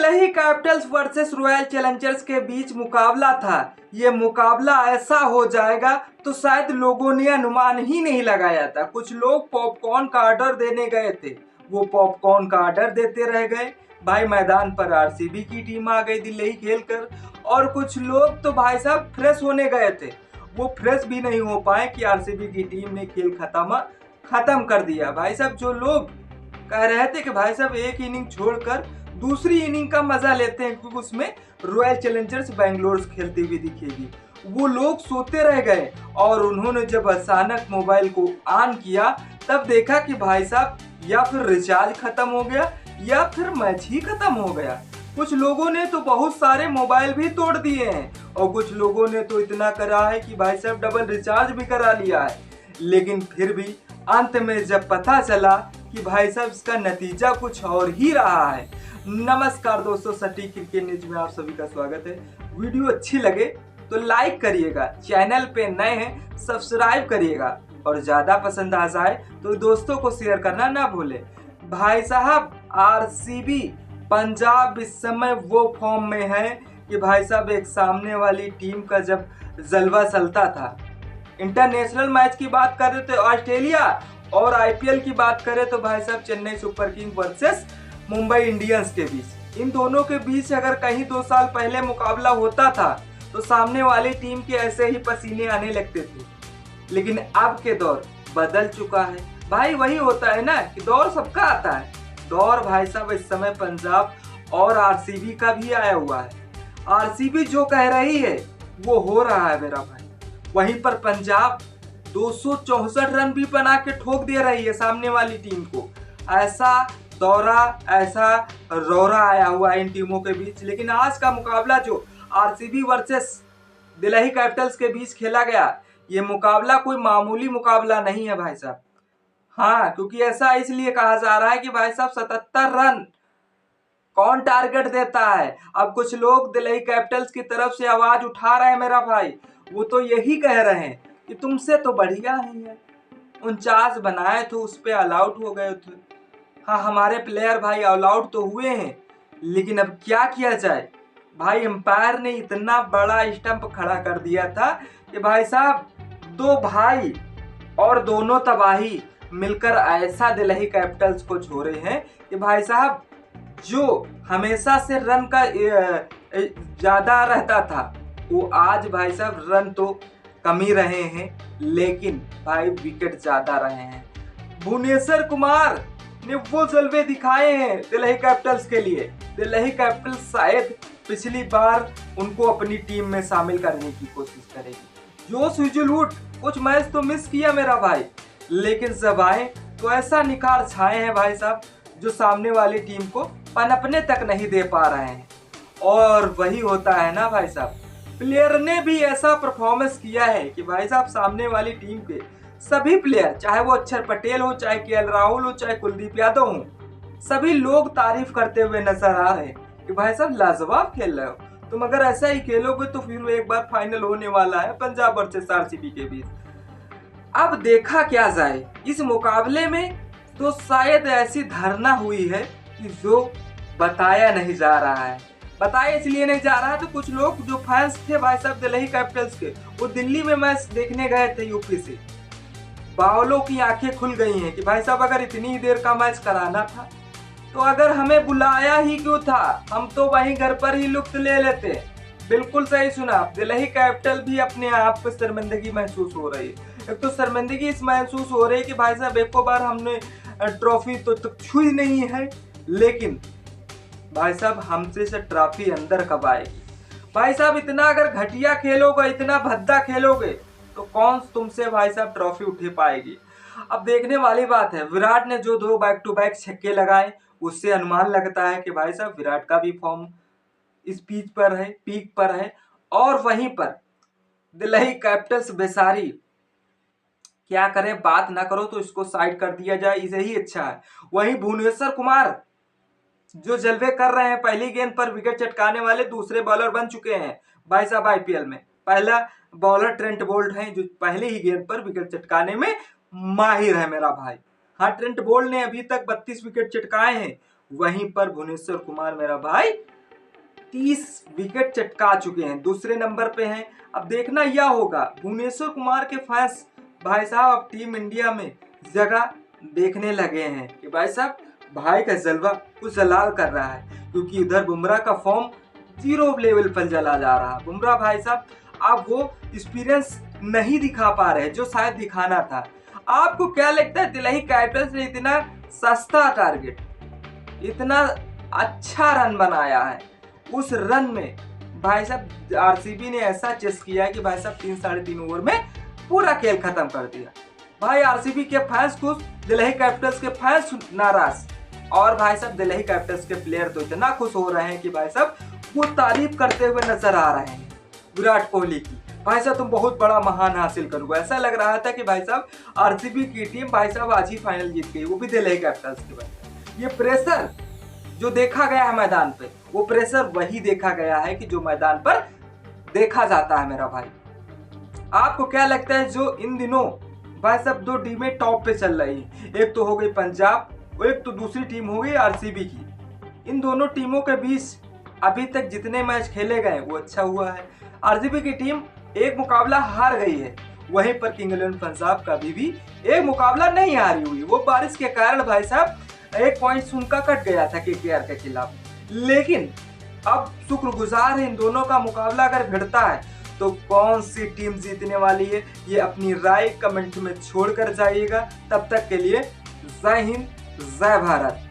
Delhi Capitals versus royal Challengers के बीच मुकाबला था। ये मुकाबला ऐसा हो जाएगा तो शायद लोगों ने अनुमान ही नहीं लगाया था। कुछ लोग पॉपकॉर्न का ऑर्डर देने गए थे, वो पॉपकॉर्न का ऑर्डर देते रह गए। भाई मैदान पर आरसीबी की टीम आ गई दिल्ली खेलकर, और कुछ लोग तो भाई साहब फ्रेश होने गए थे, वो फ्रेश भी नहीं हो पाए कि आरसीबी की टीम ने खेल खत्म कर दिया। भाई साहब जो लोग कह रहे थे कि भाई साहब एक इनिंग छोड़कर दूसरी इनिंग का मजा लेते हैं क्योंकि उसमें रॉयल चैलेंजर्स बैंगलोर खेलती हुई दिखेगी, वो लोग सोते रह गए। और उन्होंने जब अचानक मोबाइल को ऑन किया तब देखा कि भाई साहब या फिर रिचार्ज खत्म हो गया या फिर मैच ही खत्म हो गया। कुछ लोगों ने तो बहुत सारे मोबाइल भी तोड़ दिए हैं और कुछ लोगों ने तो इतना करा है कि भाई साहब डबल रिचार्ज भी करा लिया है। लेकिन फिर भी अंत में जब पता चला कि भाई साहब इसका नतीजा कुछ और ही रहा है। नमस्कार दोस्तों, सटीक क्रिकेट न्यूज में आप सभी का स्वागत है। वीडियो अच्छी लगे तो लाइक करिएगा, चैनल पे नए हैं सब्सक्राइब करिएगा और ज्यादा पसंद आ जाए तो दोस्तों को शेयर करना ना भूले। भाई साहब आरसीबी पंजाब इस समय वो फॉर्म में है कि भाई साहब एक सामने वाली टीम का जब जलवा चलता था, इंटरनेशनल मैच की बात करें तो ऑस्ट्रेलिया और आईपीएल की बात करें तो भाई साहब Chennai super king versus Mumbai Indians के बीच, इन दोनों के बीच अगर कहीं 2 साल पहले मुकाबला होता था तो सामने वाली टीम के ऐसे ही पसीने आने लगते थे। लेकिन अब के दौर बदल चुका है। भाई वही होता है ना कि दौर सबका आता है। दौर भाई साहब इस समय पंजाब और आरसीबी का भी आया हुआ है। आरसीबी जो कह रही है वो हो रहा है मेरा भाई। वहीं पर पंजाब 264 रन भी बना के ठोक दे रही है सामने वाली टीम को। ऐसा दौरा, ऐसा रौरा आया हुआ है इन टीमों के बीच। लेकिन आज का मुकाबला जो आरसीबी वर्सेस दिल्ली कैपिटल्स के बीच खेला गया, ये मुकाबला कोई मामूली मुकाबला नहीं है भाई साहब। हाँ, क्योंकि ऐसा इसलिए कहा जा रहा है कि भाई साहब 77 रन कौन टारगेट देता है। अब कुछ लोग दिल्ली कैपिटल्स की तरफ से आवाज उठा रहे हैं मेरा भाई, वो तो यही कह रहे हैं कि तुमसे तो बढ़िया ही है, 49 बनाए थे उस पे ऑल आउट हो गए थे। हाँ, हमारे प्लेयर भाई ऑल आउट तो हुए हैं, लेकिन अब क्या किया जाए भाई। एम्पायर ने इतना बड़ा स्टंप खड़ा कर दिया था कि भाई साहब 2 भाई और दोनों तबाही मिलकर ऐसा दिल्ली कैपिटल्स को छोड़े हैं कि भाई साहब जो हमेशा से रन का ज्यादा रहता था वो आज भाई साहब रन तो कम ही रहे हैं, लेकिन भाई विकेट ज्यादा रहे हैं। भुवनेश्वर कुमार ने वो जलवे दिखाए हैं दिल्ली कैपिटल्स के लिए। दिल्ली कैपिटल्स शायद पिछली बार उनको अपनी टीम में शामिल करने की कोशिश करेगी। जोश हेजलवुड कुछ मैच तो मिस किया मेरा भाई, लेकिन जब आए तो ऐसा निखार छाए हैं भाई साहब जो सामने वाली टीम को पनपने तक नहीं दे पा रहे हैं। और वही होता है ना भाई साहब, प्लेयर ने भी ऐसा परफॉर्मेंस किया है कि भाई साहब सामने वाली टीम के सभी प्लेयर, चाहे वो अक्षर पटेल हो, चाहे केएल राहुल हो, चाहे कुलदीप यादव हो, सभी लोग तारीफ करते हुए नजर आ रहे हैं कि भाई साहब लाजवाब खेल रहे हो तुम। अगर ऐसा ही खेलोगे तो फिर एक बार फाइनल होने वाला है पंजाब वर्सेस आरसीबी के बीच। अब देखा क्या जाए इस मुकाबले में, तो शायद ऐसी धारणा हुई है कि जो बताया नहीं जा रहा है। बताया इसलिए नहीं जा रहा है तो कुछ लोग जो फैंस थे भाई साहब दिल्ली कैपिटल्स के, वो दिल्ली में मैच देखने गए थे यूपी से। बावलों की आंखें खुल गई हैं कि भाई साहब अगर इतनी ही देर का मैच कराना था तो अगर हमें बुलाया ही क्यों था, हम तो वहीं घर पर ही लुत्फ ले लेते। बिल्कुल सही सुना, दिल्ली कैपिटल भी अपने आप पे शर्मिंदगी महसूस हो रही है। एक तो शर्मिंदगी इस महसूस हो रही है कि भाई साहब एक बार हमने ट्रॉफी तो छुई नहीं है, लेकिन भाई साहब हमसे से ट्रॉफी अंदर कब आएगी। भाई साहब इतना अगर घटिया खेलोगे, इतना भद्दा खेलोगे तो कौन तुमसे भाई साहब ट्रॉफी उठे पाएगी। अब देखने वाली बात है, विराट ने जो 2 बैक टू बैक छक्के लगाए उससे अनुमान लगता है कि भाई साहब विराट का भी फॉर्म इस पीच पर है, पीक पर है। और वहीं पर दिल्ली कैपिटल्स बेसारी क्या करे, बात ना करो तो इसको साइड कर दिया जाए, इसे ही अच्छा है। वहीं भुवनेश्वर कुमार जो जलवे कर रहे हैं, पहली गेंद पर विकेट चटकाने वाले दूसरे बॉलर बन चुके हैं भाई साहब आईपीएल में। पहला बॉलर ट्रेंट बोल्ट है जो पहले ही गेंद पर विकेट चटकाने में माहिर है मेरा भाई। ट्रेंट बोल्ट ने अभी तक 32 विकेट चटकाए हैं, वहीं पर भुवनेश्वर कुमार मेरा भाई 30 विकेट चटका चुके हैं, दूसरे नंबर पे हैं। अब देखना यह होगा, भुवनेश्वर कुमार के फैंस भाई साहब अब टीम इंडिया में जगह देखने लगे हैं कि भाई साहब भाई का जलवा कुछ जलाल कर रहा है, क्योंकि उधर बुमराह का फॉर्म 0 लेवल पर चला जा रहा है। बुमराह भाई साहब अब वो एक्सपीरियंस नहीं दिखा पा रहे जो शायद दिखाना था। आपको क्या लगता है दिल्ली कैपिटल्स ने इतना सस्ता टारगेट, इतना अच्छा रन बनाया है, उस रन में भाई साहब आरसीबी ने ऐसा चेस किया है कि भाई साहब 3 साढ़े 3 ओवर में पूरा खेल खत्म कर दिया। भाई आरसीबी के फैंस खुश, दिल्ली कैपिटल्स के फैंस नाराज, और भाई साहब दिल्ली कैपिटल्स के प्लेयर तो इतना खुश हो रहे हैं कि भाई साहब वो तारीफ करते हुए नजर आ रहे हैं विराट कोहली की। भाई साहब तुम बहुत बड़ा महान हासिल करोगे। ऐसा लग रहा था कि भाई साहब आरसीबी की टीम भाई साहब आज ही फाइनल जीत गई, वो भी दिल्ली कैपिटल्स की वजह। ये प्रेशर जो देखा गया है मैदान पे, वो प्रेशर वही देखा गया है कि जो मैदान पर देखा जाता है मेरा भाई। आपको क्या लगता है जो इन दिनों भाई साहब 2 टीमें टॉप पे चल रही है, एक तो हो गई पंजाब और एक तो दूसरी टीम हो गई आरसीबी की। इन दोनों टीमों के बीच अभी तक जितने मैच खेले गए वो अच्छा हुआ है। आरसीबी की टीम एक मुकाबला हार गई है, वहीं पर किंग इलेवन पंजाब का भी एक मुकाबला नहीं हारी हुई। वो बारिश के कारण भाई साहब 1 पॉइंट उनका कट गया था केकेआर के खिलाफ, लेकिन अब शुक्रगुजार है इन दोनों का मुकाबला अगर भिड़ता है तो कौन सी टीम जीतने वाली है, ये अपनी राय कमेंट में छोड़कर जाइएगा। तब तक के लिए जय हिंद, जय भारत।